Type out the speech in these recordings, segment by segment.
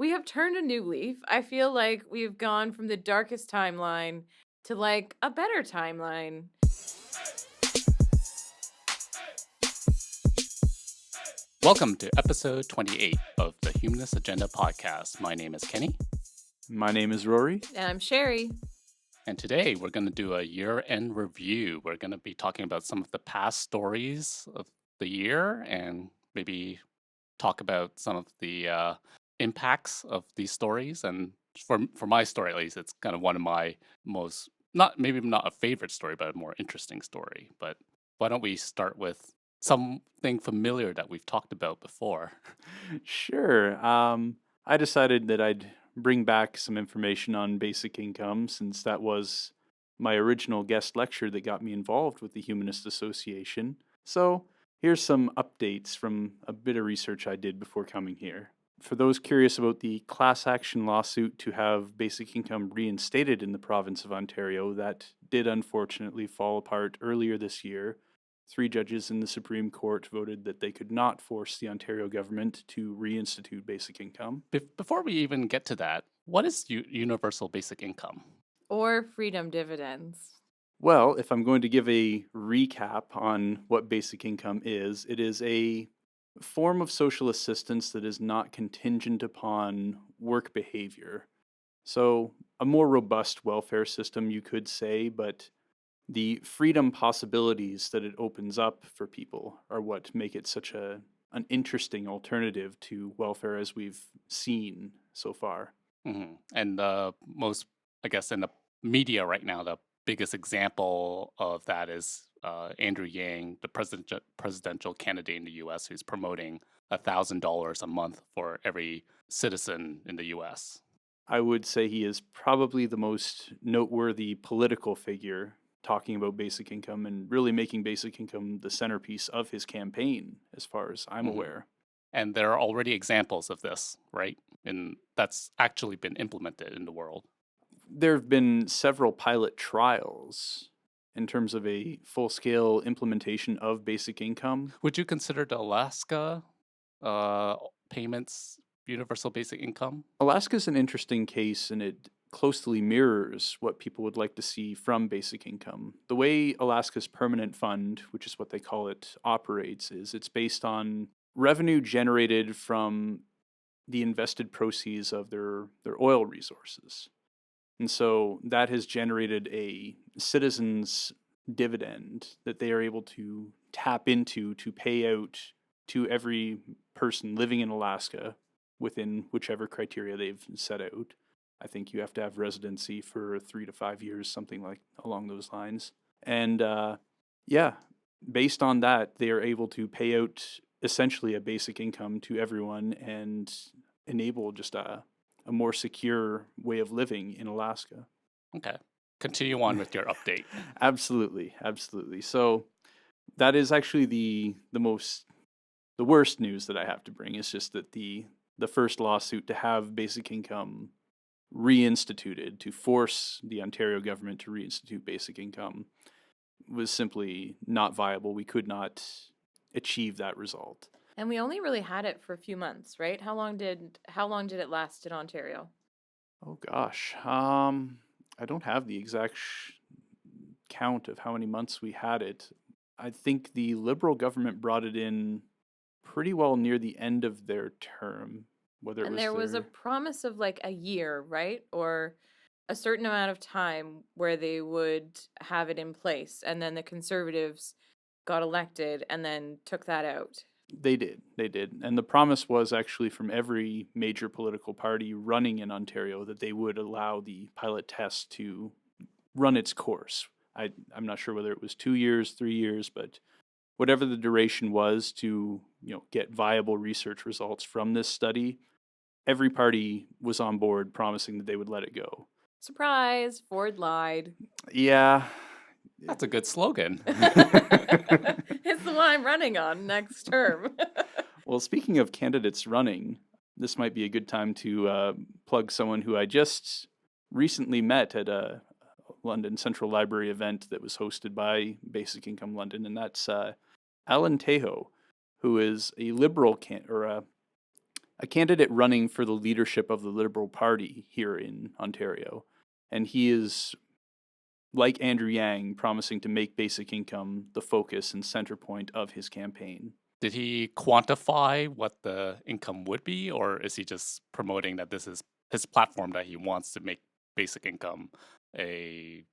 We have turned a new leaf. I feel like we've gone from the darkest timeline to like a better timeline. Welcome to episode 28 of the Humanist Agenda podcast. My name is Kenny, My name is Rory. And I'm Sherry. and today we're going to do a year-end review. We're going to be talking about some of the past stories of the year and maybe talk about some of the impacts of these stories. And for my story, at least, it's kind of one of my most, not a favorite story, but a more interesting story. But why don't we start with something familiar that we've talked about before? Sure. I decided that I'd bring back some information on basic income since that was my original guest lecture that got me involved with the Humanist Association. So here's some updates from a bit of research I did before coming here. For those curious about the class action lawsuit to have basic income reinstated in the province of Ontario, that did unfortunately fall apart earlier this year. 3 judges in the Supreme Court voted that they could not force the Ontario government to reinstitute basic income. Before we even get to that, what is universal basic income? Or freedom dividends. Well, if I'm going to give a recap on what basic income is, it is a form of social assistance that is not contingent upon work behavior. So, a more robust welfare system, you could say, but the freedom possibilities that it opens up for people are what make it such an interesting alternative to welfare as we've seen so far. And the most, I guess, in the media right now, the biggest example of that is Andrew Yang, the presidential candidate in the U.S., who's promoting $1,000 a month for every citizen in the U.S. I would say he is probably the most noteworthy political figure talking about basic income and really making basic income the centerpiece of his campaign, as far as I'm aware. And there are already examples of this, right? And that's actually been implemented in the world. There have been several pilot trials in terms of a full-scale implementation of basic income. Would you consider the Alaska payments universal basic income? Alaska's an interesting case, and it closely mirrors what people would like to see from basic income. The way Alaska's permanent fund, which is what they call it, operates is it's based on revenue generated from the invested proceeds of their oil resources. And so that has generated a citizens' dividend that they are able to tap into to pay out to every person living in Alaska within whichever criteria they've set out. I think you have to have residency for 3 to 5 years, something like along those lines. And based on that, they are able to pay out essentially a basic income to everyone and enable just a more secure way of living in Alaska. Okay. Continue on with your update. Absolutely. So that is actually the worst news that I have to bring. Is just that the first lawsuit to have basic income reinstituted, to force the Ontario government to reinstitute basic income, was simply not viable. We could not achieve that result. And we only really had it for a few months, right? How long did it last in Ontario? Oh gosh, I don't have the exact count of how many months we had it. I think the Liberal government brought it in pretty well near the end of their term. And there was a promise of like a year, right? Or a certain amount of time where they would have it in place. And then the Conservatives got elected and then took that out. They did. And the promise was actually from every major political party running in Ontario that they would allow the pilot test to run its course. I'm not sure whether it was 2 years, 3 years, but whatever the duration was to get viable research results from this study, every party was on board promising that they would let it go. Surprise, Ford lied. Yeah. That's a good slogan. It's the one I'm running on next term. Well, speaking of candidates running, this might be a good time to plug someone who I just recently met at a London Central Library event that was hosted by Basic Income London, and that's Alan Tejo, who is a Liberal a candidate running for the leadership of the Liberal Party here in Ontario. And he is, like Andrew Yang, promising to make basic income the focus and center point of his campaign. Did he quantify what the income would be, or is he just promoting that this is his platform, that he wants to make basic income a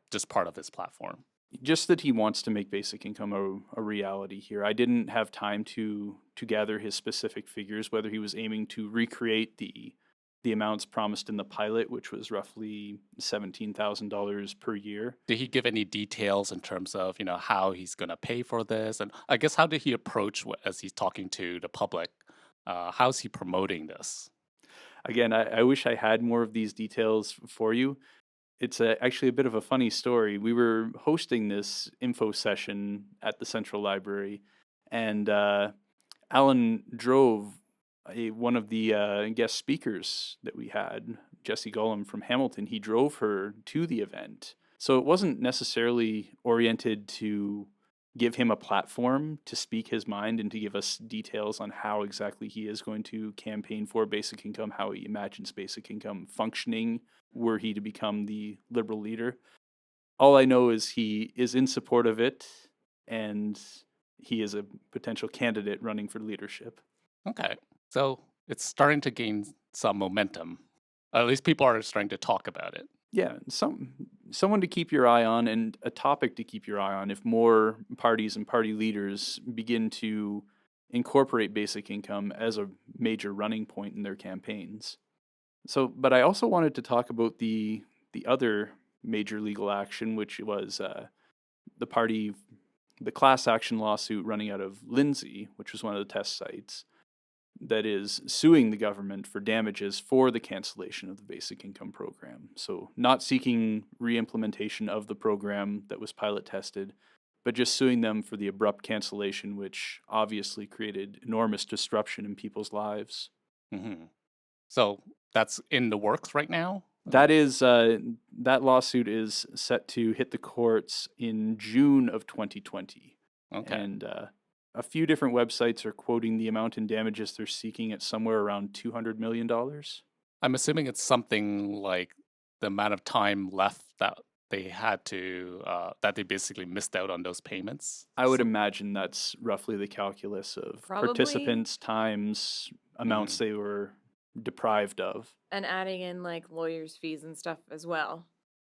just part of his platform? Just that he wants to make basic income a reality here. I didn't have time to gather his specific figures, whether he was aiming to recreate the amounts promised in the pilot, which was roughly $17,000 per year. Did he give any details in terms of, how he's going to pay for this? And I guess, how did he approach as he's talking to the public? How's he promoting this? Again, I wish I had more of these details for you. It's actually a bit of a funny story. We were hosting this info session at the Central Library, and Alan drove one of the guest speakers that we had, Jessie Gollum from Hamilton. He drove her to the event. So it wasn't necessarily oriented to give him a platform to speak his mind and to give us details on how exactly he is going to campaign for basic income, how he imagines basic income functioning were he to become the Liberal leader. All I know is he is in support of it, and he is a potential candidate running for leadership. Okay. So it's starting to gain some momentum. At least people are starting to talk about it. Yeah, someone to keep your eye on, and a topic to keep your eye on if more parties and party leaders begin to incorporate basic income as a major running point in their campaigns. So, but I also wanted to talk about the other major legal action, which was the class action lawsuit running out of Lindsay, which was one of the test sites, that is suing the government for damages for the cancellation of the basic income program. So not seeking re-implementation of the program that was pilot tested, but just suing them for the abrupt cancellation, which obviously created enormous disruption in people's lives. Mm-hmm. So that's in the works right now? That is, that lawsuit is set to hit the courts in June of 2020. Okay. And a few different websites are quoting the amount in damages they're seeking at somewhere around $200 million. I'm assuming it's something like the amount of time left that they had to, that they basically missed out on those payments. I would imagine that's roughly the calculus of Probably. participants times amounts they were deprived of. And adding in like lawyers' fees and stuff as well.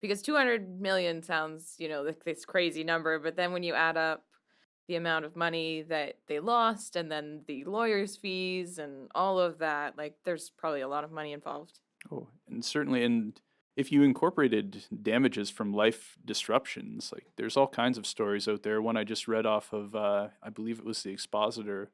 Because 200 million sounds, like this crazy number, but then when you add up the amount of money that they lost and then the lawyers' fees and all of that, like there's probably a lot of money involved. Oh, and certainly, and if you incorporated damages from life disruptions, like there's all kinds of stories out there. One I just read off of, I believe it was the Expositor,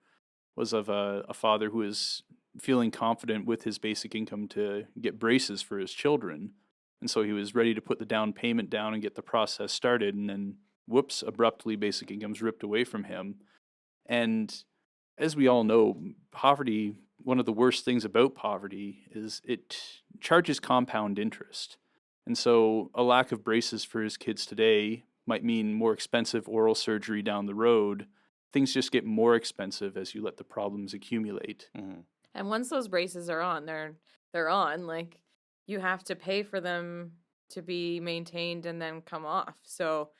was of a father who was feeling confident with his basic income to get braces for his children. And so he was ready to put the down payment down and get the process started, and then whoops, abruptly basic income's ripped away from him. And as we all know, poverty, one of the worst things about poverty is it charges compound interest. And so a lack of braces for his kids today might mean more expensive oral surgery down the road. Things just get more expensive as you let the problems accumulate. Mm-hmm. And once those braces are on, they're on, like you have to pay for them to be maintained and then come off. So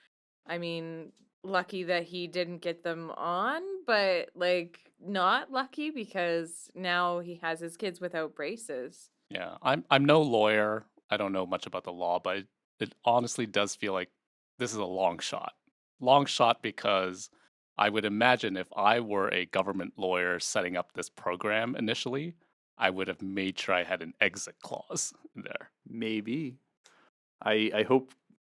I mean, lucky that he didn't get them on, but like not lucky because now he has his kids without braces. Yeah, I'm no lawyer. I don't know much about the law, but it honestly does feel like this is a long shot. Long shot because I would imagine if I were a government lawyer setting up this program initially, I would have made sure I had an exit clause in there. Maybe. I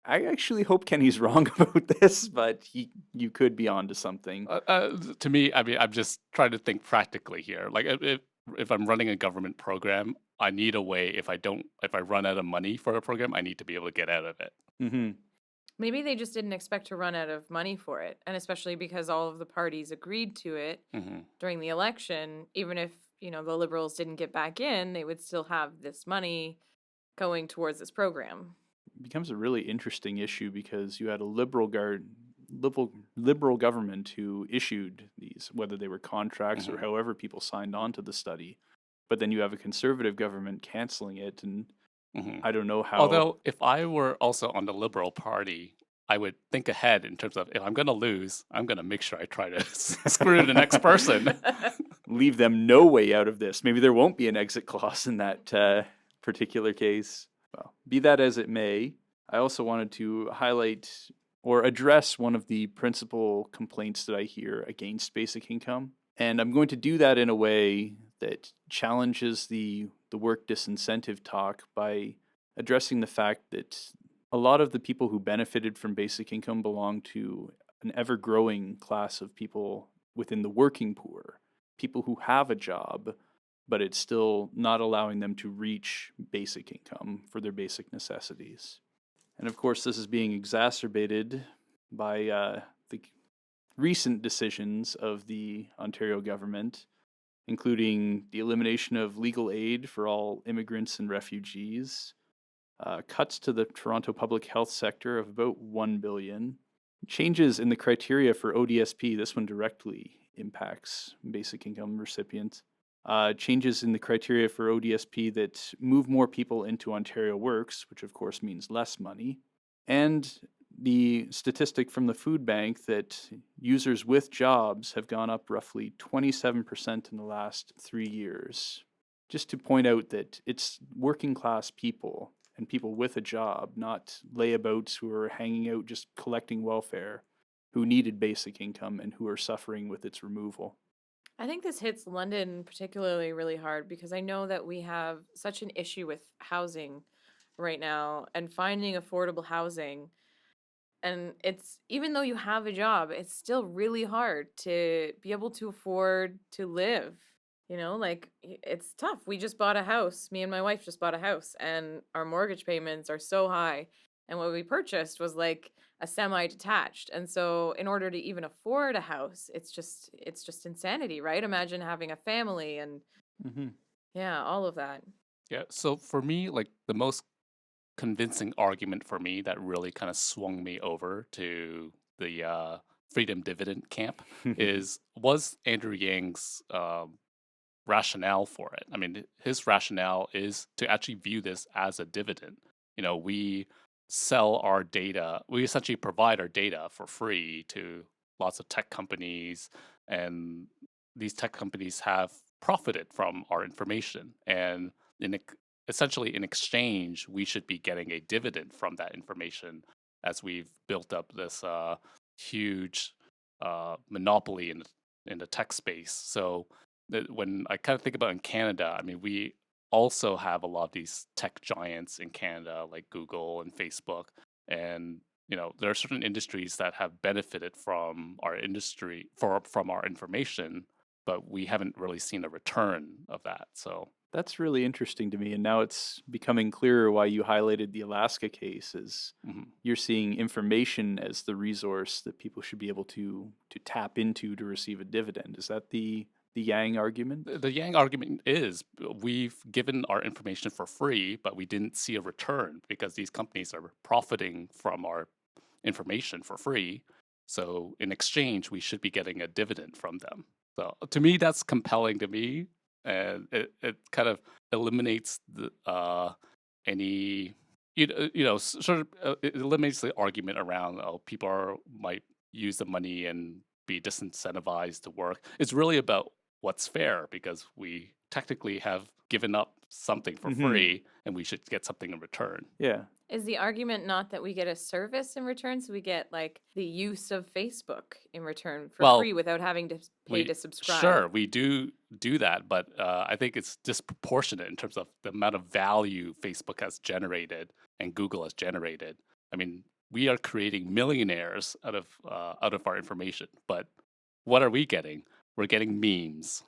actually hope Kenny's wrong about this, but you could be onto something. To me, I mean, I'm just trying to think practically here. Like, if I'm running a government program, I need a way. If I run out of money for a program, I need to be able to get out of it. Mm-hmm. Maybe they just didn't expect to run out of money for it, and especially because all of the parties agreed to it during the election. Even if the Liberals didn't get back in, they would still have this money going towards this program. Becomes a really interesting issue because you had a liberal government who issued these, whether they were contracts or however people signed on to the study. but then you have a conservative government canceling it, and Mhm. I don't know how. Although, if I were also on the Liberal Party, I would think ahead in terms of if I'm going to lose, I'm going to make sure I try to screw the next person. Leave them no way out of this. Maybe there won't be an exit clause in that particular case. Well, be that as it may, I also wanted to highlight or address one of the principal complaints that I hear against basic income. And I'm going to do that in a way that challenges the work disincentive talk by addressing the fact that a lot of the people who benefited from basic income belong to an ever-growing class of people within the working poor, people who have a job, but it's still not allowing them to reach basic income for their basic necessities. And of course, this is being exacerbated by the recent decisions of the Ontario government, including the elimination of legal aid for all immigrants and refugees, cuts to the Toronto public health sector of about $1 billion, changes in the criteria for ODSP, this one directly impacts basic income recipients, changes in the criteria for ODSP that move more people into Ontario Works, which of course means less money, and the statistic from the food bank that users with jobs have gone up roughly 27% in the last 3 years. Just to point out that it's working class people and people with a job, not layabouts who are hanging out just collecting welfare, who needed basic income and who are suffering with its removal. I think this hits London particularly really hard because I know that we have such an issue with housing right now and finding affordable housing. And it's, even though you have a job, it's still really hard to be able to afford to live. Like it's tough. We just bought a house. Me and my wife just bought a house, and our mortgage payments are so high. And what we purchased was like a semi-detached. And so in order to even afford a house, it's just insanity, right? Imagine having a family and Mm-hmm. yeah, all of that. Yeah. So for me, like the most convincing argument for me that really kind of swung me over to the Freedom Dividend camp was Andrew Yang's rationale for it. I mean, his rationale is to actually view this as a dividend. We sell our data, we essentially provide our data for free to lots of tech companies, and these tech companies have profited from our information. And essentially, in exchange, we should be getting a dividend from that information as we've built up this huge monopoly in the tech space. So when I kind of think about in Canada, I mean, we also have a lot of these tech giants in Canada, like Google and Facebook, and there are certain industries that have benefited from our industry from our information, but we haven't really seen a return of that. So That's really interesting to me, and now it's becoming clearer why you highlighted the Alaska case. Is you're seeing information as the resource that people should be able to tap into to receive a dividend. Is that the Yang argument? the Yang argument is we've given our information for free, but we didn't see a return because these companies are profiting from our information for free. So in exchange, we should be getting a dividend from them. So to me, that's compelling to me, and it kind of eliminates any sort of it eliminates the argument around people might use the money and be disincentivized to work. It's really about what's fair because we technically have given up something for free and we should get something in return. Yeah. Is the argument not that we get a service in return? So we get like the use of Facebook in return for free without having to pay to subscribe? Sure, we do that, but I think it's disproportionate in terms of the amount of value Facebook has generated and Google has generated. I mean, we are creating millionaires out of our information, but what are we getting? We're getting memes.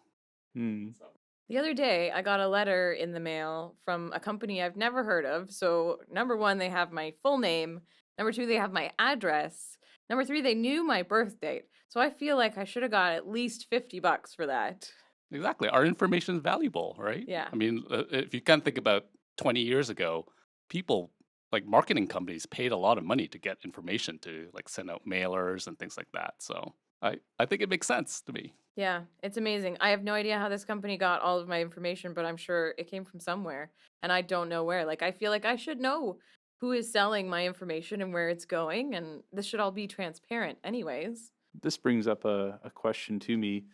The other day, I got a letter in the mail from a company I've never heard of. So, number one, they have my full name. Number two, they have my address. Number three, they knew my birth date. So I feel like I should have got at least $50 for that. Exactly. Our information is valuable, right? Yeah. I mean, if you kind of think about 20 years ago, people like marketing companies paid a lot of money to get information to like send out mailers and things like that. So I think it makes sense to me. Yeah, it's amazing. I have no idea how this company got all of my information, but I'm sure it came from somewhere, and I don't know where. Like, I feel like I should know who is selling my information and where it's going, and this should all be transparent anyways. This brings up a question to me.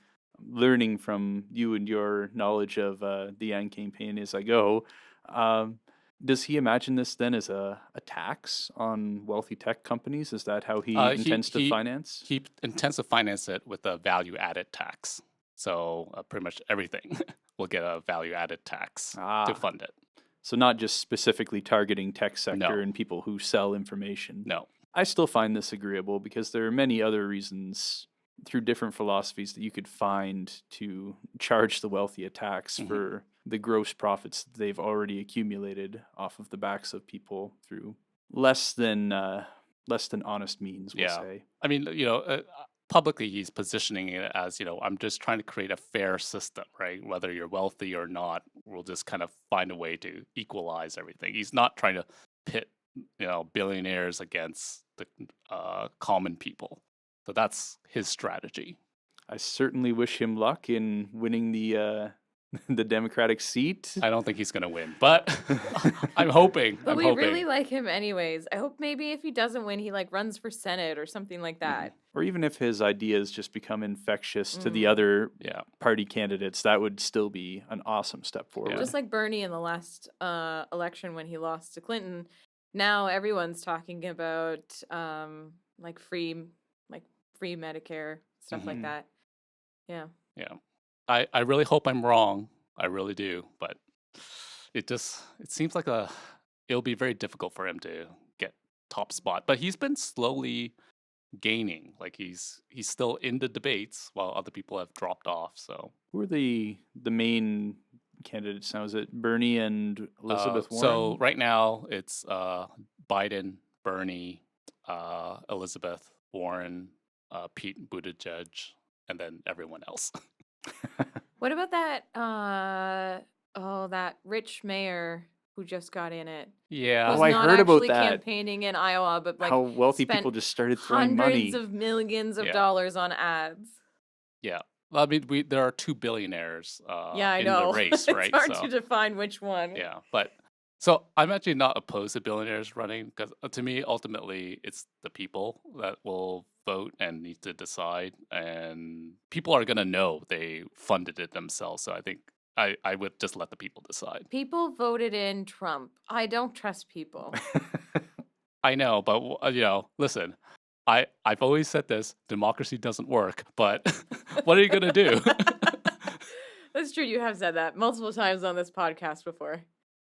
Learning from you and your knowledge of the Yang campaign as I go, um, does he imagine this then as a tax on wealthy tech companies? Is that how he He intends to he finance? he intends to finance it with a value added tax. So pretty much everything will get a value added tax to Ah, fund it. so not just specifically targeting tech sector No, and people who sell information. no. I still find this agreeable because there are many other reasons through different philosophies that you could find to charge the wealthy a tax hmm for the gross profits that they've already accumulated off of the backs of people through less than honest means, we'll Yeah. say. I mean, publicly he's positioning it as, I'm just trying to create a fair system, right? Whether you're wealthy or not, we'll just kind of find a way to equalize everything. He's not trying to pit, billionaires against the common people. So that's his strategy. I certainly wish him luck in winning the the Democratic seat. I don't think he's going to win, but I'm hoping. But I'm we hoping. really like him anyways. I hope maybe if he doesn't win, he like runs for Senate or something like that. Or even if his ideas just become infectious to the Mm. other Yeah. party candidates, that would still be an awesome step forward. Just like Bernie in the last election when he lost to Clinton, now everyone's talking about like free Medicare, stuff like Mhm. that. Yeah. Yeah. I really hope I'm wrong. I really do, but it seems like it'll be very difficult for him to get top spot. But he's been slowly gaining. Like he's still in the debates while other people have dropped off. So Who are the main candidates now? Is it Bernie and Elizabeth Warren? so right now it's Biden, Bernie, Elizabeth Warren, Pete Buttigieg, and then everyone else. What about that that rich mayor who just got in it? Yeah. Who's I not heard about actually that. campaigning in Iowa, but like How wealthy spent people just started throwing money. hundreds of millions of Yeah. dollars on ads. Yeah. Well, I mean, there are two billionaires Yeah, I in know. the race, right? It's hard So to define which one. yeah, but so I'm actually not opposed to billionaires running because to me, ultimately, it's the people that will vote and need to decide, and people are gonna know they funded it themselves. So I think I would just let the people decide. People voted in Trump. I don't trust people. I know, but listen, I've always said this: democracy doesn't work. But what are you gonna do? That's true. You have said that multiple times on this podcast before.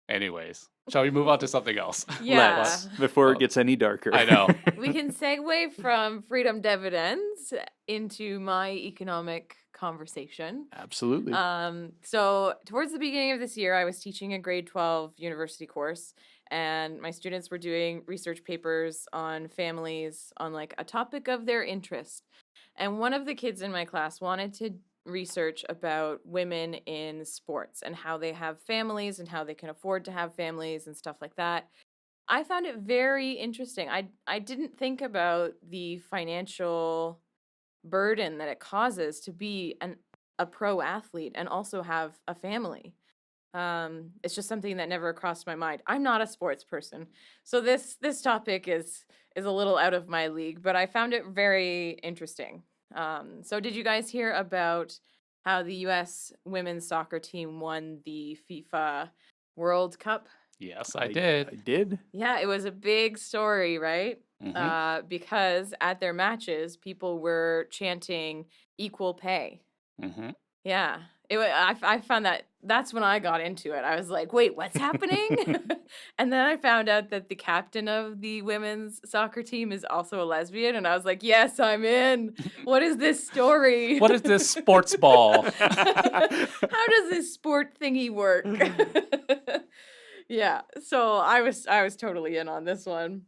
Anyways, shall we move on to something else? Yeah. Let's, before Well, it gets any darker. I know. We can segue from Freedom Dividends into my economic conversation. Absolutely. So towards the beginning of this year, I was teaching a grade 12 university course, and my students were doing research papers on families on like a topic of their interest. And one of the kids in my class wanted to research about women in sports and how they have families and how they can afford to have families and stuff like that. I found it very interesting. I didn't think about the financial burden that it causes to be a pro athlete and also have a family. It's just something that never crossed my mind. I'm not a sports person, so this topic is a little out of my league, but I found it very interesting. So did you guys hear about how the U.S. women's soccer team won the FIFA World Cup? Yes, I did. I did. Yeah, it was a big story, right? Mhm. Because at their matches, people were chanting equal pay. Mhm. Yeah, I found that's when I got into it. I was like, wait, what's happening? And then I found out that the captain of the women's soccer team is also a lesbian. And I was like, yes, I'm in. What is this story? What is this sports ball? How does this sport thingy work? Yeah, so I was totally in on this one.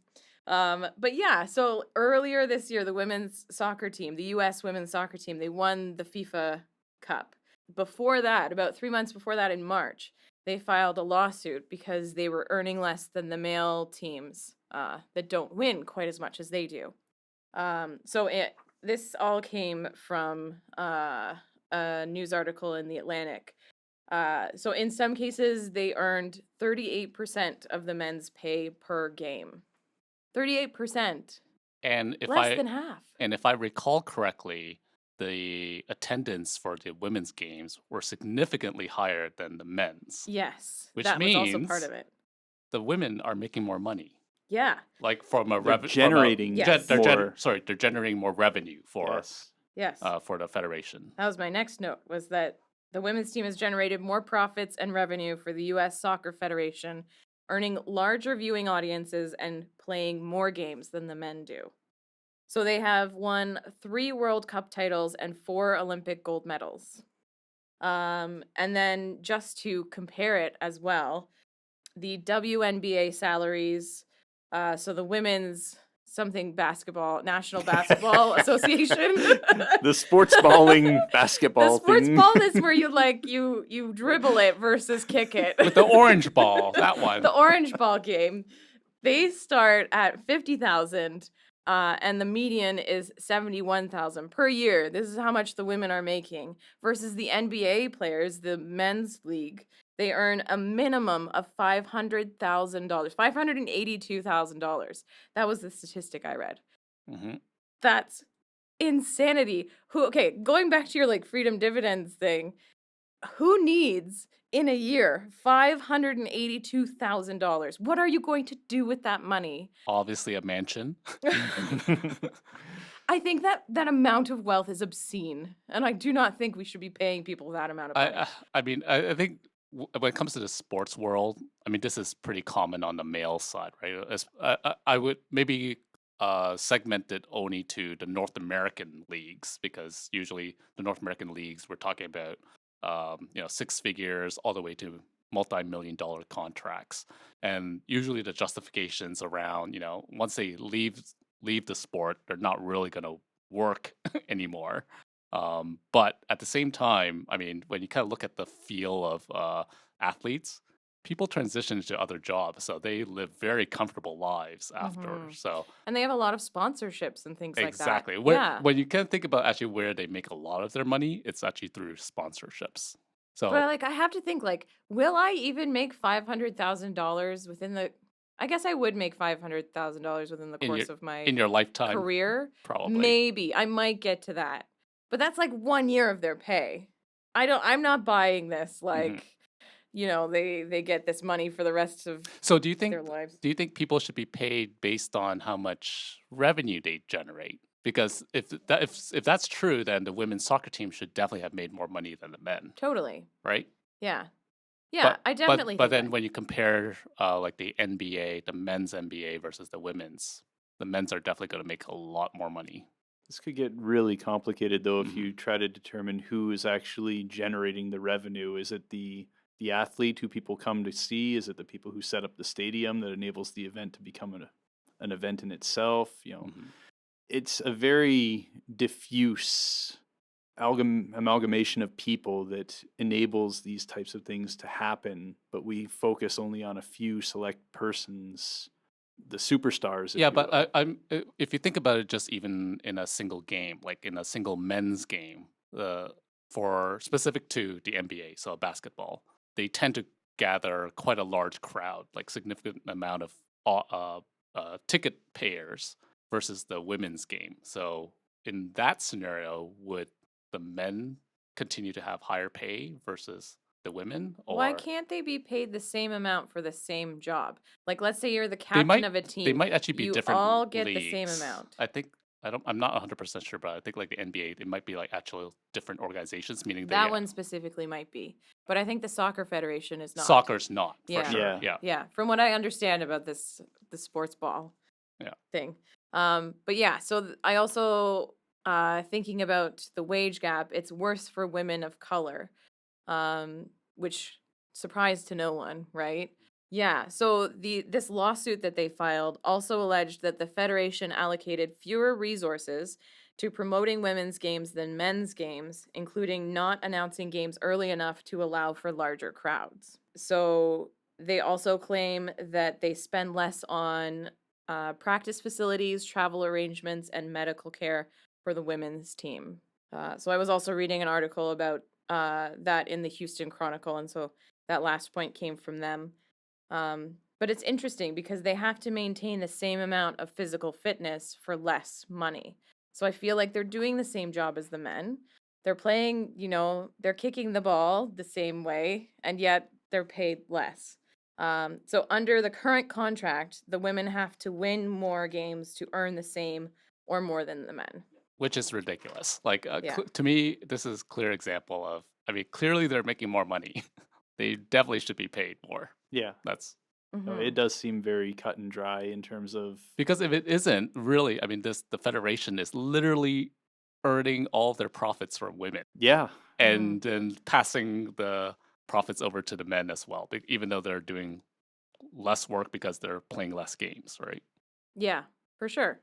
But yeah, so earlier this year, the women's soccer team, the U.S. women's soccer team, they won the FIFA Cup. Before that, about 3 months before that in March, they filed a lawsuit because they were earning less than the male teams that don't win quite as much as they do. This all came from a news article in The Atlantic. So in some cases, they earned 38% of the men's pay per game. 38%, And if less I than half. and if I recall correctly, the attendance for the women's games were significantly higher than the men's, Yes, which that was also part means of it. the women are making more money. Yeah, Like from a They're from generating Yes. more. they're generating more revenue Yes. yes. for the federation. That was my next note, was that the women's team has generated more profits and revenue for the U.S. Soccer Federation, earning larger viewing audiences and playing more games than the men do. So they have won 3 World Cup titles and 4 Olympic gold medals. And then just to compare it as well, the WNBA salaries, so the women's basketball, National Basketball Association. The sports balling basketball The sports thing. ball is where you dribble it versus kick it. With the orange ball, that one. The orange ball game. They start at 50,000, and the median is 71,000 per year. This is how much the women are making versus the NBA players, the men's league. They earn a minimum of $500,000, $582,000. That was the statistic I read. Mhm. That's insanity. Going back to your like freedom dividends thing, who needs in a year $582,000? What are you going to do with that money? Obviously a mansion. I think that amount of wealth is obscene, and I do not think we should be paying people that amount of money. I mean, I think when it comes to the sports world, I mean, this is pretty common on the male side, right? I would maybe segment it only to the North American leagues, because usually the North American leagues, we're talking about, 6 figures all the way to multi-million-dollar contracts. And usually the justifications around, once they leave the sport, they're not really going to work anymore. But at the same time, I mean, when you kind of look at the feel of athletes, people transition to other jobs, so they live very comfortable lives after. Mhm. So And they have a lot of sponsorships and things exactly, like that. when you kind of think about actually where they make a lot of their money, it's actually through sponsorships. But So like I have to think like, will I even make $500,000 within the I guess I would make $500,000 within the in course of my your lifetime, career. probably. Maybe I might get to that. But that's like 1 year of their pay. I'm not buying this like, they get this money for the rest of So their lives. do you think people should be paid based on how much revenue they generate? Because if that's true, then the women's soccer team should definitely have made more money than the men, Totally. right? Yeah. Yeah, I definitely But think then that. when you compare like the NBA, the men's NBA versus the men's are definitely going to make a lot more money. This could get really complicated, though, if Mhm. you try to determine who is actually generating the revenue. Is it the athlete who people come to see? Is it the people who set up the stadium that enables the event to become an event in itself? Mhm. It's a very diffuse amalgamation of people that enables these types of things to happen, but we focus only on a few select persons, the superstars, if Yeah, you but will. if you think about it, just even in a single game, like in a single men's game, for specific to the NBA, so basketball, they tend to gather quite a large crowd, like significant amount of ticket payers versus the women's game. So in that scenario, would the men continue to have higher pay versus the women, Why or can't they be paid the same amount for the same job? Like, let's say you're the they captain might of a they team. might actually be You different all get the same leagues. amount. I'm not 100% sure, but I think like the NBA, they might be like actual different organizations, meaning That one specifically might be. But I think the soccer federation is not. soccer's not for Yeah. sure. Yeah. Yeah. Yeah, from what I understand about the sports ball thing. But yeah, so I also thinking about the wage gap, it's worse for women of color, which surprised to no one, right? Yeah, so this lawsuit that they filed also alleged that the federation allocated fewer resources to promoting women's games than men's games, including not announcing games early enough to allow for larger crowds. So they also claim that they spend less on practice facilities, travel arrangements, and medical care for the women's team So I was also reading an article about that in the Houston Chronicle, and so that last point came from them. But it's interesting because they have to maintain the same amount of physical fitness for less money. So I feel like they're doing the same job as the men. They're playing, they're kicking the ball the same way, and yet they're paid less. So under the current contract, the women have to win more games to earn the same or more than the men. which is ridiculous. Like Yeah. to me, this is a clear example of. I mean, clearly they're making more money. They definitely should be paid more. Yeah. That's No, Hmm. it does seem very cut and dry in terms of because if it isn't really, I mean, the federation is literally earning all their profits from women yeah. and then passing the profits over to the men as well, even though they're doing less work because they're playing less games, right? Yeah, for sure.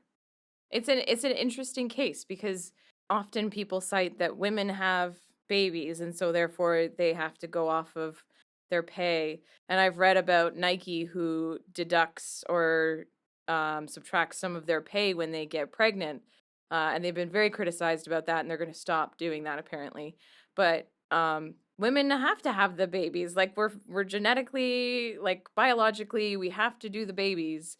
It's an interesting case because often people cite that women have babies and so therefore they have to go off of their pay. And I've read about Nike who deducts or subtracts some of their pay when they get pregnant. And they've been very criticized about that, and they're going to stop doing that apparently. But women have to have the babies. Like we're genetically, like biologically, we have to do the babies,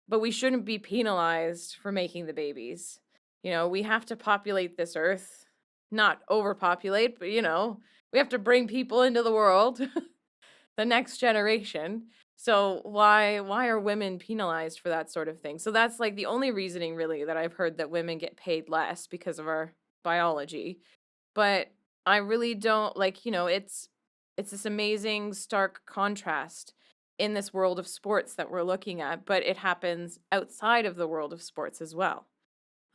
but we shouldn't be penalized for making the babies. We have to populate this earth, not overpopulate, but we have to bring people into the world, the next generation. So why are women penalized for that sort of thing? So that's like the only reasoning really that I've heard that women get paid less because of our biology. But I really don't like, it's this amazing stark contrast in this world of sports that we're looking at, but it happens outside of the world of sports as well.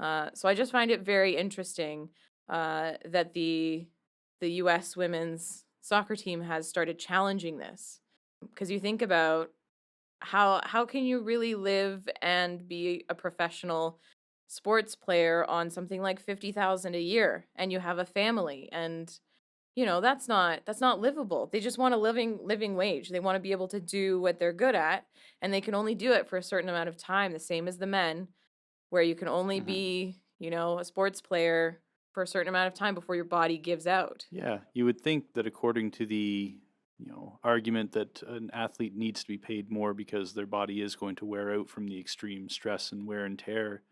So I just find it very interesting that the U.S. women's soccer team has started challenging this, because you think about how can you really live and be a professional sports player on something like 50,000 a year, and you have a family, and that's not livable. They just want a living wage. They want to be able to do what they're good at, and they can only do it for a certain amount of time, the same as the men, where you can only Mhm. be, a sports player for a certain amount of time before your body gives out. Yeah, you would think that according to the argument that an athlete needs to be paid more because their body is going to wear out from the extreme stress and wear and tear,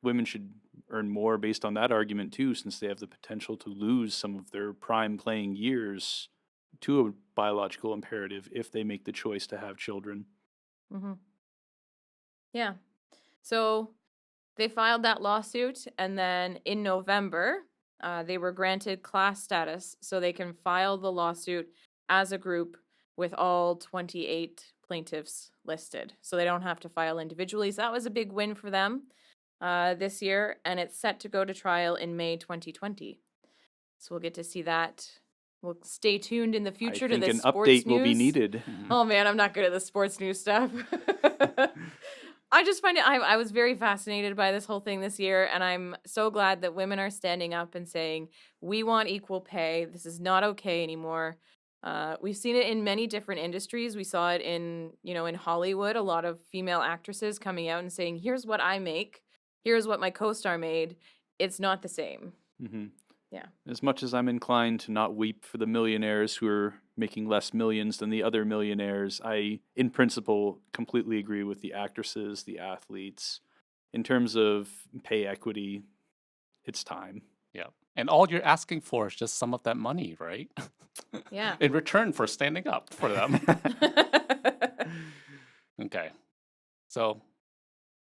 women should earn more based on that argument too, since they have the potential to lose some of their prime playing years to a biological imperative if they make the choice to have children. Hmm. Yeah. So they filed that lawsuit, and then in November, they were granted class status so they can file the lawsuit as a group with all 28 plaintiffs listed. So they don't have to file individually. So that was a big win for them this year, and it's set to go to trial in May 2020. So we'll get to see that. We'll stay tuned in the I future to think this an sports update will be news. needed. Mhm. Oh man, I'm not good at the sports news stuff. I just find it, I was very fascinated by this whole thing this year, and I'm so glad that women are standing up and saying, we want equal pay. This is not okay anymore. We've seen it in many different industries. We saw it in Hollywood, a lot of female actresses coming out and saying, here's what I make. Here's what my co-star made. It's not the same. Hmm. Yeah. As much as I'm inclined to not weep for the millionaires who are making less millions than the other millionaires, I, in principle, completely agree with the actresses, the athletes. In terms of pay equity, it's time. Yeah. And all you're asking for is just some of that money, right? Yeah. In return for standing up for them. Okay. So,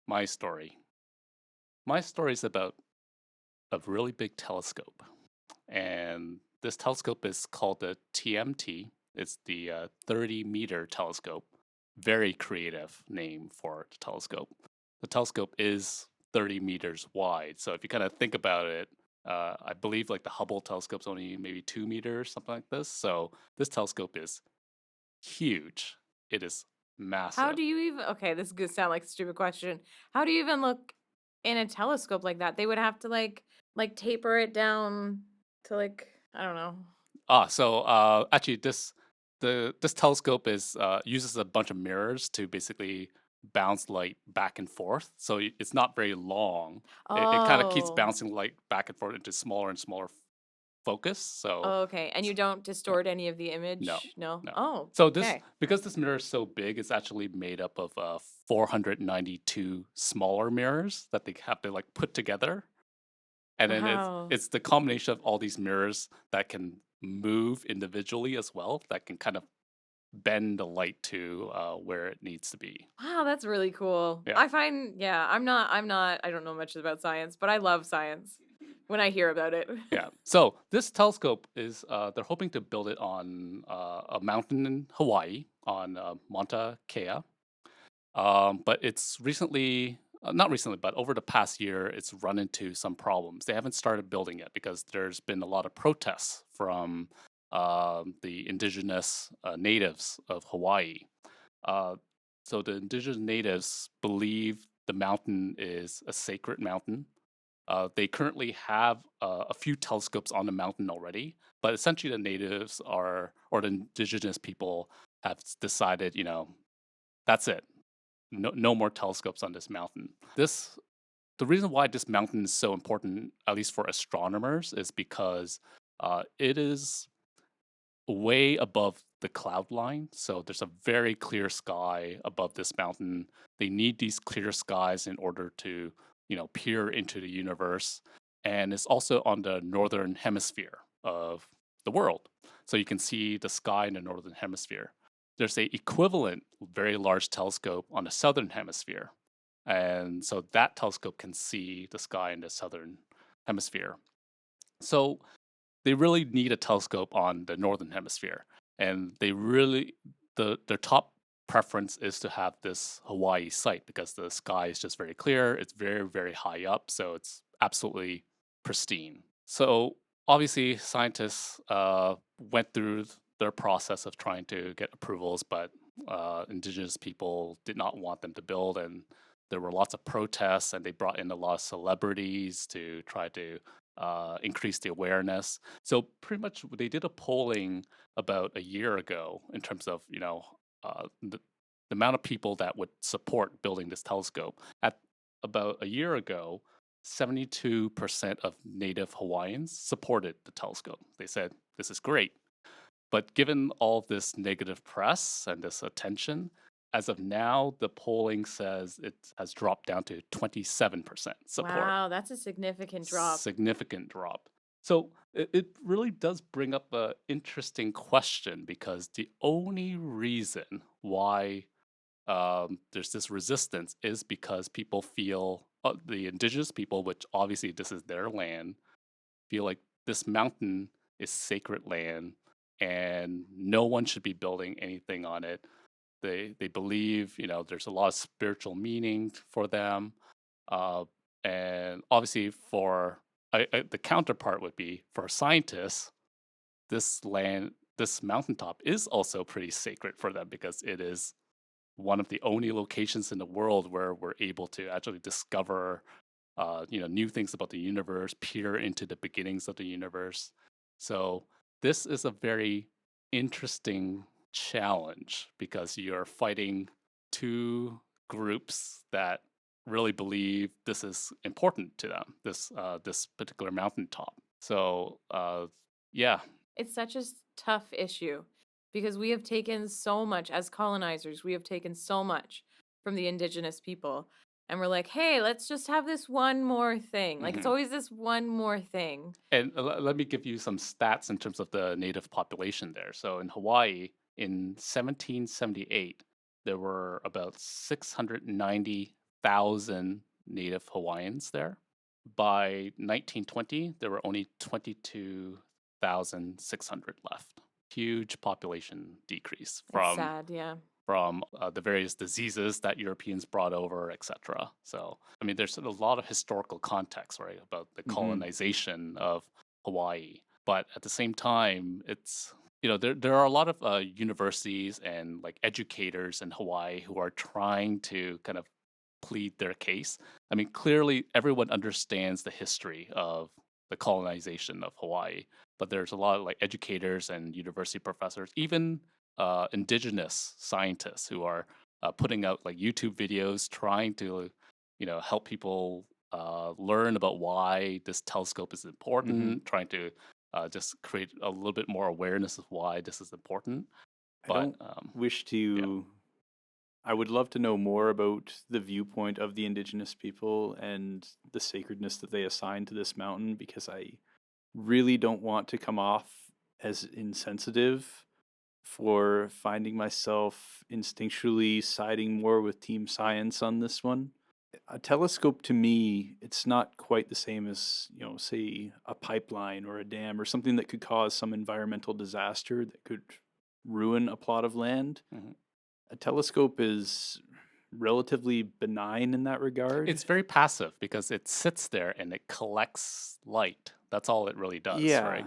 my story. My story is about a really big telescope. And this telescope is called the TMT. It's the 30-meter telescope. Very creative name for the telescope. The telescope is 30 meters wide. So if you kind of think about it, I believe like the Hubble telescope's only maybe 2 meters, something like this. So this telescope is huge. It is massive. How do you even, okay, this is going to sound like a stupid question. How do you even look in a telescope like that? They would have to like taper it down to like, I don't know. So actually this telescope is uses a bunch of mirrors to basically bounce light back and forth. So it's not very long. It kind of keeps Oh. bouncing light back and forth into smaller and smaller focus. So Oh, okay. And you don't yeah, distort any of the no, image? No? no. Oh, So okay. because this mirror is so big, it's actually made up of 492 smaller mirrors that they have to like put together. And then Wow. it's the combination of all these mirrors that can move individually as well, that can kind of bend the light to where it needs to be. Wow, that's really cool. Yeah. I find, yeah, I don't know much about science, but I love science when I hear about it. Yeah. So this telescope is they're hoping to build it on a mountain in Hawaii on Mauna Kea. But it's recently, not recently, but over the past year, it's run into some problems. They haven't started building it because there's been a lot of protests from the indigenous natives of Hawaii. Uh, so the indigenous natives believe the mountain is a sacred mountain. They currently have a few telescopes on the mountain already, but essentially the natives are, or the indigenous people have decided, that's it. No more telescopes on this mountain. The reason why this mountain is so important, at least for astronomers, is because it is way above the cloud line. So there's a very clear sky above this mountain. They need these clear skies in order to, peer into the universe. And it's also on the northern hemisphere of the world. So you can see the sky in the northern hemisphere. There's a equivalent very large telescope on the southern hemisphere. And so that telescope can see the sky in the southern hemisphere. So they really need a telescope on the northern hemisphere, and their top preference is to have this Hawaii site because the sky is just very clear. It's very, very high up, so it's absolutely pristine. So obviously, scientists went through their process of trying to get approvals, but indigenous people did not want them to build, and there were lots of protests, and they brought in a lot of celebrities to try to increase the awareness. So pretty much they did a polling about a year ago in terms of the amount of people that would support building this telescope. At about a year ago, 72% of native Hawaiians supported the telescope. They said this is great. But given all of this negative press and this attention, as of now, the polling says it has dropped down to 27% support. Wow, that's a significant drop. Significant drop. So it really does bring up an interesting question because the only reason why there's this resistance is because people feel, the indigenous people, which obviously this is their land, feel like this mountain is sacred land and no one should be building anything on it. They believe, there's a lot of spiritual meaning for them. Uh, and obviously, the counterpart would be for scientists, this mountaintop is also pretty sacred for them because it is one of the only locations in the world where we're able to actually discover, new things about the universe, peer into the beginnings of the universe. So this is a very interesting challenge because you're fighting two groups that really believe this is important to them, this particular mountaintop. So yeah. It's such a tough issue because we have taken so much as colonizers, we have taken so much from the indigenous people. And we're like, hey, let's just have this one more thing. Like, it's Mhm. always this one more thing. And let me give you some stats in terms of the native population there. So in Hawaii, in 1778, there were about 690,000 native Hawaiians there. By 1920, there were only 22,600 left. Huge population decrease It's sad, yeah. from the various diseases that Europeans brought over, etc. So, I mean, there's a lot of historical context, right, about the colonization of Hawaii. But at the same time, it's, there are a lot of universities and like educators in Hawaii who are trying to kind of plead their case. I mean, clearly everyone understands the history of the colonization of Hawaii, but there's a lot of like educators and university professors, even indigenous scientists who are putting out like YouTube videos, trying to, help people learn about why this telescope is Hmm. important, trying to just create a little bit more awareness of why this is important. I But don't wish yeah, to. I would love to know more about the viewpoint of the indigenous people and the sacredness that they assign to this mountain, because I really don't want to come off as insensitive for finding myself instinctually siding more with team science on this one. A telescope to me, it's not quite the same as, say a pipeline or a dam or something that could cause some environmental disaster that could ruin a plot of land. mhm. A telescope is relatively benign in that regard. It's very passive because it sits there and it collects light. That's all it really does, Yeah. right?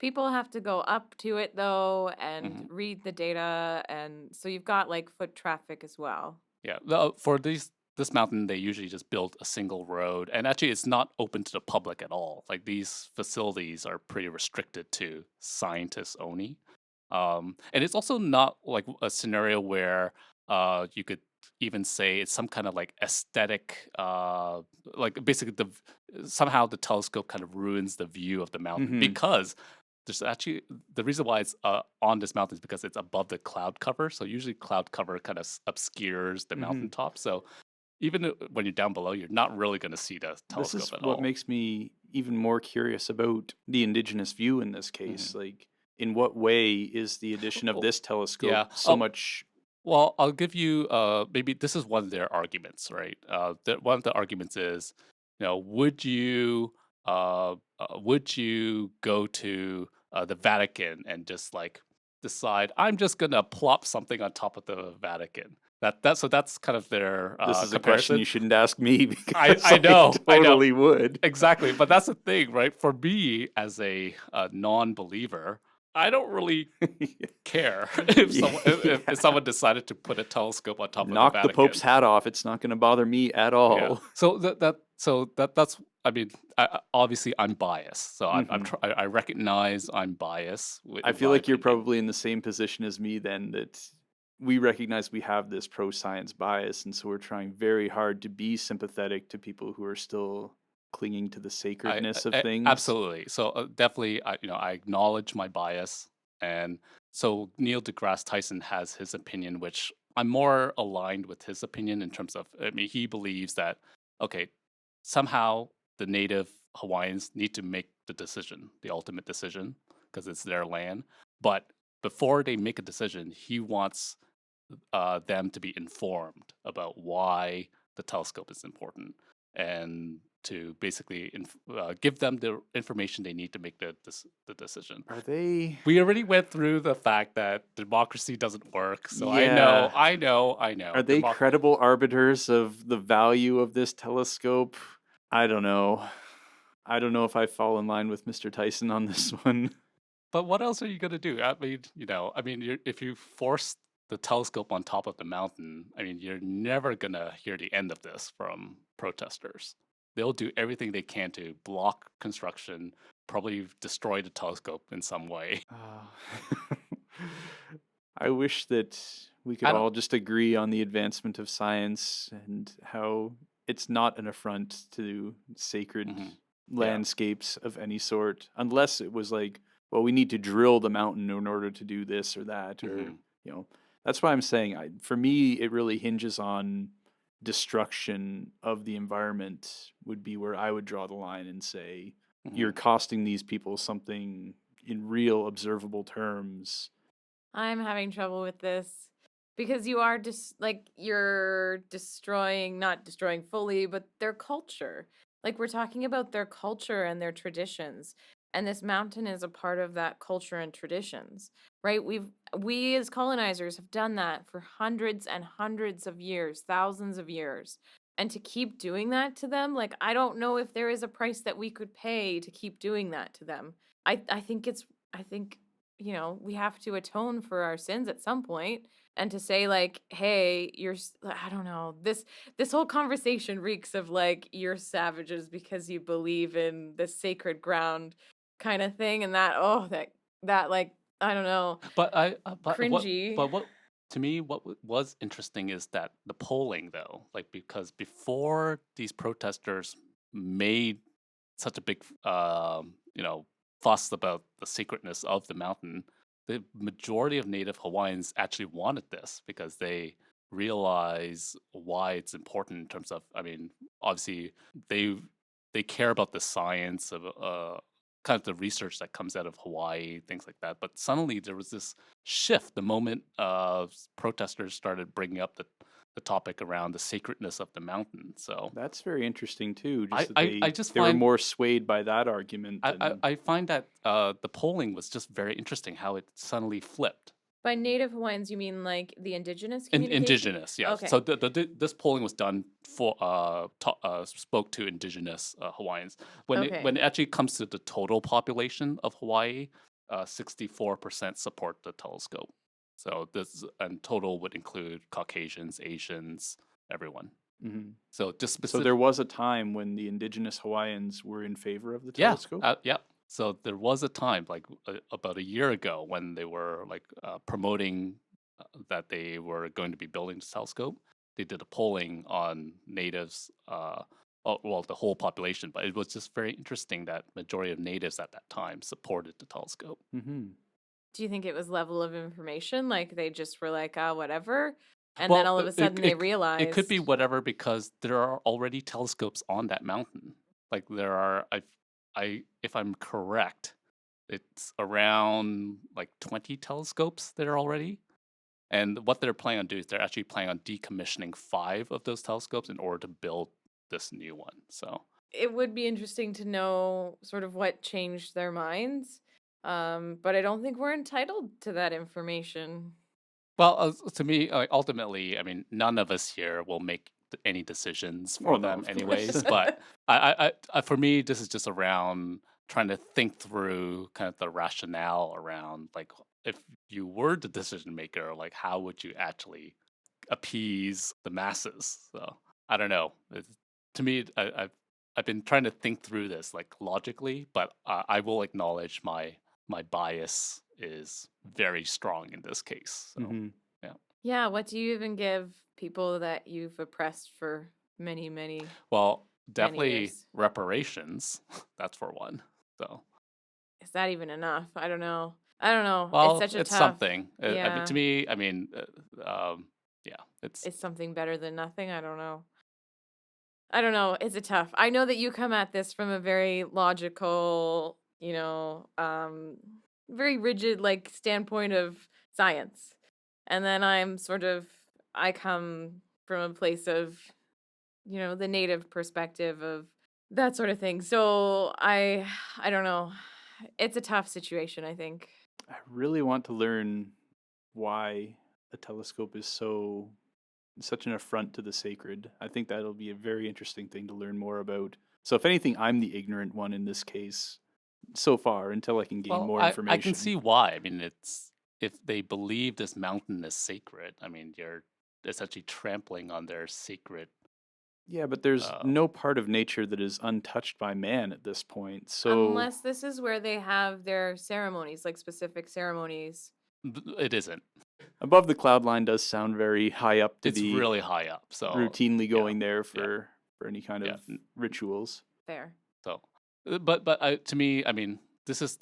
People have to go up to it though and Hmm. read the data, and so you've got like foot traffic as well. Yeah. For this mountain, they usually just build a single road, and actually, it's not open to the public at all. Like these facilities are pretty restricted to scientists only. And it's also not like a scenario where you could even say it's some kind of like aesthetic, like basically somehow the telescope kind of ruins the view of the mountain Hmm. because there's actually the reason why it's on this mountain is because it's above the cloud cover. So usually cloud cover kind of obscures the Hmm. mountaintop. So even when you're down below, you're not really going to see the This telescope is at what all. makes me even more curious about the indigenous view in this Hmm. case. Like, in what way is the addition of Oh, this telescope yeah. so much? Well, I'll give you maybe this is one of their arguments, right? One of the arguments is, would you go to the Vatican and just like decide I'm just gonna plop something on top of the Vatican? So that's kind of their This is a question comparison. you shouldn't ask me I because I I know totally would. exactly, but that's the thing, right? For me as a non-believer, I don't really care if Yeah. someone decided to put a telescope on top of the Knock the Pope's Vatican. hat off. It's not going to bother me at Yeah. all. That's I mean, obviously I'm biased, so Hmm. I recognize I'm biased I in feel my like you're opinion. probably in the same position as me then, that we recognize we have this pro science bias, and so we're trying very hard to be sympathetic to people who are still clinging to the sacredness of things. Absolutely. So definitely, I acknowledge my bias, and so Neil deGrasse Tyson has his opinion, which I'm more aligned with his opinion in terms of. I mean, he believes that okay, somehow the native Hawaiians need to make the decision, the ultimate decision, because it's their land. But before they make a decision, he wants them to be informed about why the telescope is important and to basically give them the information they need to make the decision. Are they? We already went through the fact that democracy doesn't work, so Yeah. I Are know. they credible arbiters of the value of this telescope? I don't know. I don't know if I fall in line with Mr. Tyson on this one. But what else are you gonna do? If you force the telescope on top of the mountain, I mean, you're never gonna hear the end of this from protesters. They'll do everything they can to block construction, probably destroy the telescope in some way. I wish that we could I don't. all just agree on the advancement of science and how it's not an affront to sacred Mhm. Yeah. landscapes of any sort, unless it was like, well, we need to drill the mountain in order to do this or that, or, Hmm. that's why I'm saying, for me, it really hinges on destruction of the environment would be where I would draw the line and say, you're Hmm. costing these people something in real observable terms. I'm having trouble with this because you are just like you're destroying, not destroying fully, but their culture. Like we're talking about their culture and their traditions. And this mountain is a part of that culture and traditions, right? We as colonizers have done that for hundreds and hundreds of years, thousands of years. And to keep doing that to them, like I don't know if there is a price that we could pay to keep doing that to them. I think I think we have to atone for our sins at some point, and to say like, hey, I don't know, this whole conversation reeks of like you're savages because you believe in the sacred ground kind of thing, and that like I don't know, But I but cringy. what to me, what was interesting is that the polling, though, like because before these protesters made such a big, fuss about the sacredness of the mountain, the majority of Native Hawaiians actually wanted this because they realize why it's important in terms of, I mean, obviously they care about the science of kind of the research that comes out of Hawaii, things like that. But suddenly there was this shift the moment protesters started bringing up the topic around the sacredness of the mountain. So That's very interesting too. I, Just that I, I just they were find more swayed by that argument than I find that the polling was just very interesting how it suddenly flipped. By Native Hawaiians, you mean like the indigenous communication? Indigenous, yeah. Okay. So this polling was done for spoke to indigenous Hawaiians. Okay. When it actually comes to the total population of Hawaii, 64% support the telescope. So this and total would include Caucasians, Asians, everyone. Mhm. So just So specific. there was a time when the indigenous Hawaiians were in favor of the Yeah, telescope. yeah. So there was a time, like about a year ago, when they were like promoting that they were going to be building the telescope. They did a polling on natives, well, the whole population, but it was just very interesting that majority of natives at that time supported the telescope. Mm-hmm. Do you think it was level of information? Like they just were like, ah, whatever. And then Well, all of a sudden they realized it could be whatever because there are already telescopes on that mountain. Like there are, if I'm correct, it's around like 20 telescopes there already. And what they're planning on doing is they're actually planning on decommissioning 5 of those telescopes in order to build this new one. So, it would be interesting to know sort of what changed their minds. But I don't think we're entitled to that information. well, to me, ultimately, I mean, none of us here will make any decisions for Well, no, them, of course. anyways. But for me, this is just around trying to think through kind of the rationale around like if you were the decision maker, like how would you actually appease the masses? So I don't know. To me, I've been trying to think through this like logically, but I will acknowledge my bias is very strong in this case. So Mhm. Yeah, what do you even give people that you've oppressed for many, many well, many definitely years? reparations. That's for one. So Is that even enough? I don't know. I don't know. It's well, such a it's tough. something. I mean, Yeah, to me, I mean, yeah, it's it's something better than nothing. I don't know. I don't know. It's a tough. I know that you come at this from a very logical, very rigid like standpoint of science. And then I come from a place of, the native perspective of that sort of thing. So I don't know. It's a tough situation, I think. I really want to learn why a telescope is such an affront to the sacred. I think that'll be a very interesting thing to learn more about. So if anything, I'm the ignorant one in this case so far until I can gain well, more I information. can see why. I mean, it's if they believe this mountain is sacred. I mean, you're essentially trampling on their sacred. Yeah, but there's no part of nature that is untouched by man at this point. So Unless this is where they have their ceremonies, like specific ceremonies. It isn't. above the cloud line does sound very high up to It's be really high up. So routinely yeah, going there yeah, for any kind yeah. of rituals. Fair. So, but to me, I mean, this is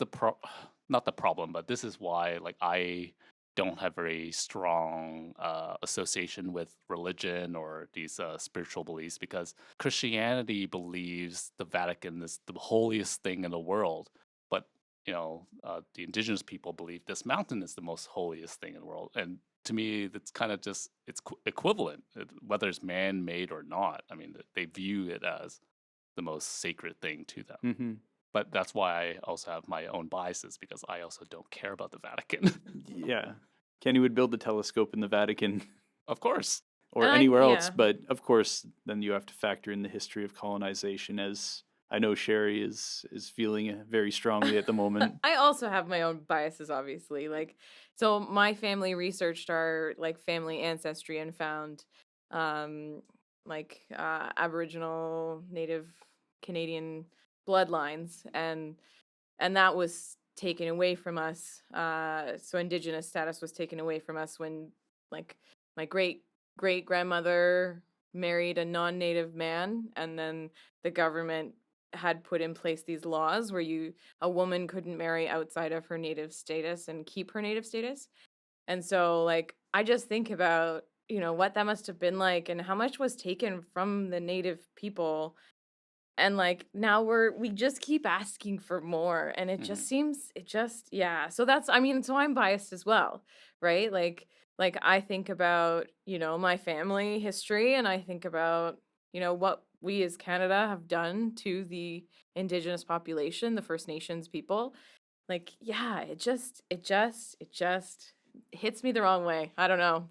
not the problem, but this is why like I don't have very strong association with religion or these spiritual beliefs because Christianity believes the Vatican is the holiest thing in the world, but the indigenous people believe this mountain is the most holiest thing in the world, and to me, it's kind of just it's equivalent, whether it's man-made or not. I mean, they view it as the most sacred thing to them. Mm-hmm. But that's why I also have my own biases because I also don't care about the Vatican. Yeah. Kenny would build a telescope in the Vatican Of course. or And anywhere else, yeah. but of course, then you have to factor in the history of colonization, as I know Sherry is feeling very strongly at the moment. I also have my own biases, obviously. Like, so my family researched our like family ancestry and found, Aboriginal, Native Canadian bloodlines, and that was taken away from us. So Indigenous status was taken away from us when like my great grandmother married a non-native man, and then the government had put in place these laws where a woman couldn't marry outside of her native status and keep her native status. And so like I just think about, what that must have been like and how much was taken from the native people. And like now we just keep asking for more, and it just seems yeah. So so I'm biased as well, right? Like I think about, my family history, and I think about, what we as Canada have done to the Indigenous population, the First Nations people. Like, yeah, it just hits me the wrong way. I don't know.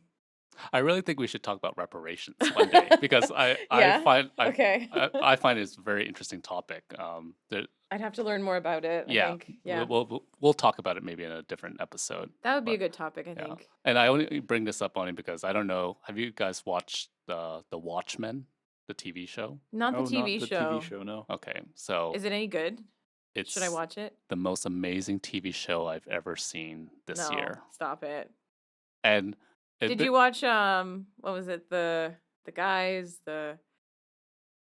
I really think we should talk about reparations one day because Yeah. Okay. I find it's a very interesting topic. I'd have to learn more about it, I Yeah, think. Yeah. we'll talk about it maybe in a different episode. That would be a But good topic, I yeah, think. and I only bring this up only because I don't know. Have you guys watched the Watchmen, the TV show? Not the Oh, not TV the show. TV show, no. Okay, so Is it any good? Should I it's watch it? the most amazing TV show I've ever seen this No, year, stop it. and Did you watch what was it? The guys,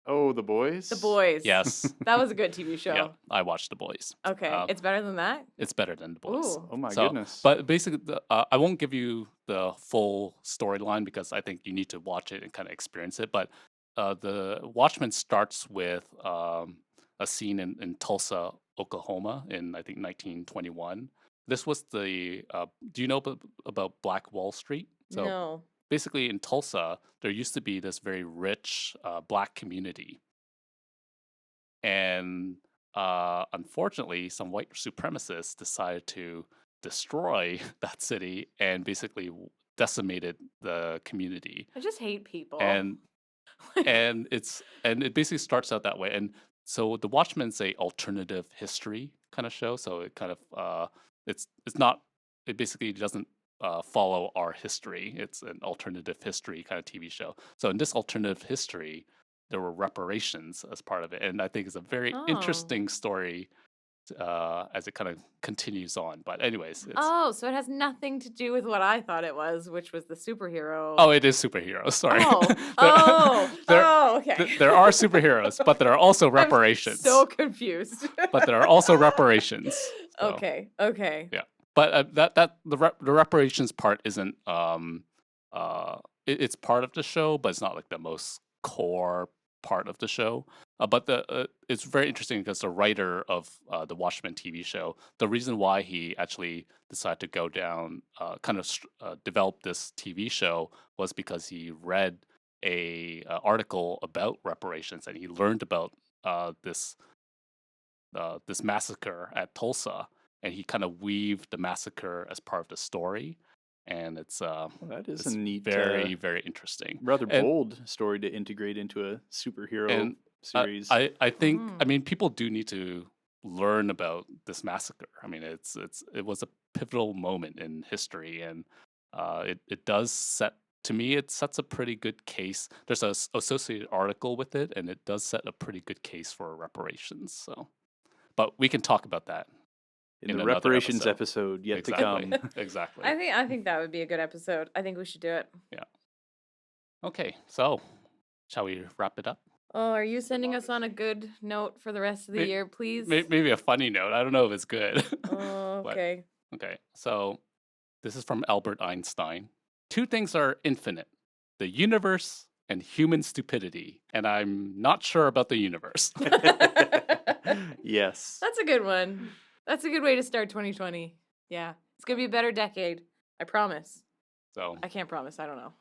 Oh, The Boys? the boys. Yes, That was a good TV show. yeah, I watched The Boys. Okay, it's better than that. It's better than The Boys. Ooh. Oh my So, goodness. but basically, I won't give you the full storyline because I think you need to watch it and kind of experience it. But the Watchmen starts with a scene in Tulsa, Oklahoma, in I think 1921. This was the. Do you know about Black Wall Street? So No. basically, in Tulsa, there used to be this very rich black community, and unfortunately, some white supremacists decided to destroy that city and basically decimated the community. I just hate people. And and it basically starts out that way. And so the Watchmen's a alternative history kind of show. So it kind of it's not it basically doesn't follow our history. It's an alternative history kind of TV show. So in this alternative history, there were reparations as part of it, and I think it's a very Oh. interesting story as it kind of continues on. But anyways, it's Oh, so it has nothing to do with what I thought it was, which was the superhero. oh, it is superheroes. Sorry. Oh. There- Okay. there are superheroes, but there are also reparations. I'm so confused. But there are also reparations. So, Okay. Yeah. But the reparations part isn't it's part of the show, but it's not like the most core part of the show. But it's very interesting because the writer of the Watchmen TV show, the reason why he actually decided to go down, develop this TV show was because he read a article about reparations, and he learned about this massacre at Tulsa, and he kind of weaved the massacre as part of the story, and it's Well, that is it's a neat, very very interesting. rather And- bold story to integrate into a superhero and series. I think Mm. I mean people do need to learn about this massacre. I mean it was a pivotal moment in history, and it does set to me it sets a pretty good case. There's a associated article with it, and it does set a pretty good case for reparations. So, but we can talk about that in in the another reparations episode. episode yet Exactly. to come. Exactly. I think that would be a good episode. I think we should do it. Okay, so shall we wrap it up? Oh, are you sending us on a good note for the rest of the May- year, please? Maybe a funny note. I don't know if it's good. Oh, But- okay. Okay, so this is from Albert Einstein. Two things are infinite: the universe and human stupidity. And I'm not sure about the universe. Yes. That's a good one. That's a good way to start 2020. Yeah. It's going to be a better decade. I promise. So, I can't promise. I don't know.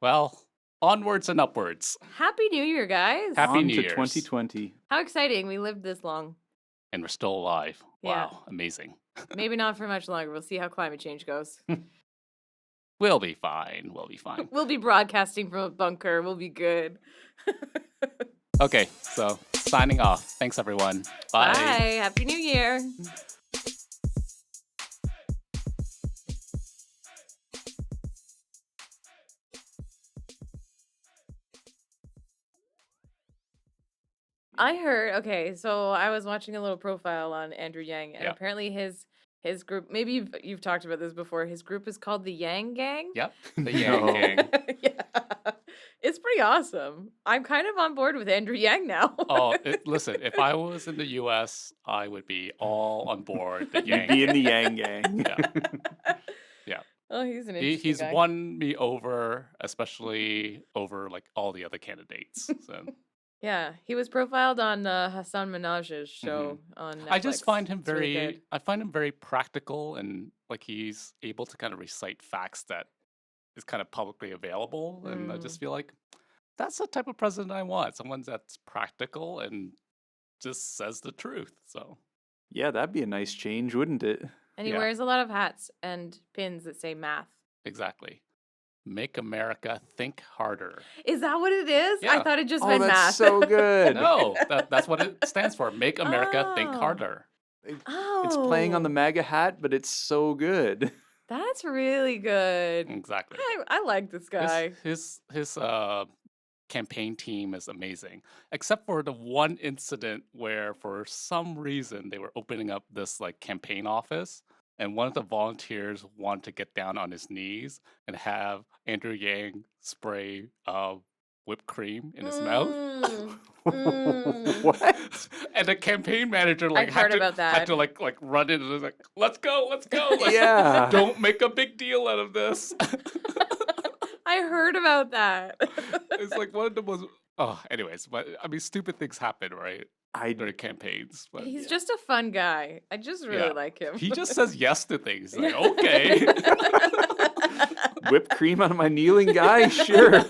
well, onwards and upwards. Happy New Year, guys. Happy On New to Year's. 2020. How exciting. We lived this long. And we're still alive. Yeah. Wow, amazing. Maybe not for much longer. We'll see how climate change goes. We'll be fine. We'll be fine. We'll be broadcasting from a bunker. We'll be good. Okay, so signing off. Thanks, everyone. Bye. Bye. Happy New Year. I heard, okay, so I was watching a little profile on Andrew Yang, and Yeah. apparently his His group, maybe you've talked about this before. His group is called the Yang Gang. Yep, the Yang No. Gang. Yeah. It's pretty awesome. I'm kind of on board with Andrew Yang now. Oh, listen, if I was in the US, I would be all on board the You'd Yang be in Gang. the Yang Gang. Yeah. Oh, he's an interesting He's guy. won me over, especially over like all the other candidates. So Yeah, he was profiled on Hassan Minaj's show on Netflix. I just find him It's really very good. I find him very practical, and like he's able to kind of recite facts that is kind of publicly available, and I just feel like that's the type of president I want. Someone that's practical and just says the truth. So Yeah, that'd be a nice change, wouldn't it? And he yeah. wears a lot of hats and pins that say math. exactly. Make America think harder. Is that what it is? I Yeah. thought it just Oh, meant that's math. so good. No, that's what it stands for. Make America think Oh. harder. It's playing on the Oh, MAGA hat, but it's so good. that's really good. Exactly. I like this guy. His campaign team is amazing, except for the one incident where, for some reason, they were opening up this like campaign office, and one of the volunteers wanted to get down on his knees and have Andrew Yang spray whipped cream in his mouth. Mm. What? And the campaign manager like I've heard about had that. to like run in and was like, let's go. Like, Yeah. don't make a big deal out of this. I heard about that. It's like one of the most. Oh, anyways, but I mean, stupid things happen, right? During campaigns, but He's just a fun guy. I just really Yeah. like him. he just says yes to things. Like, Yeah. okay. Whipped cream on my kneeling guy? Sure.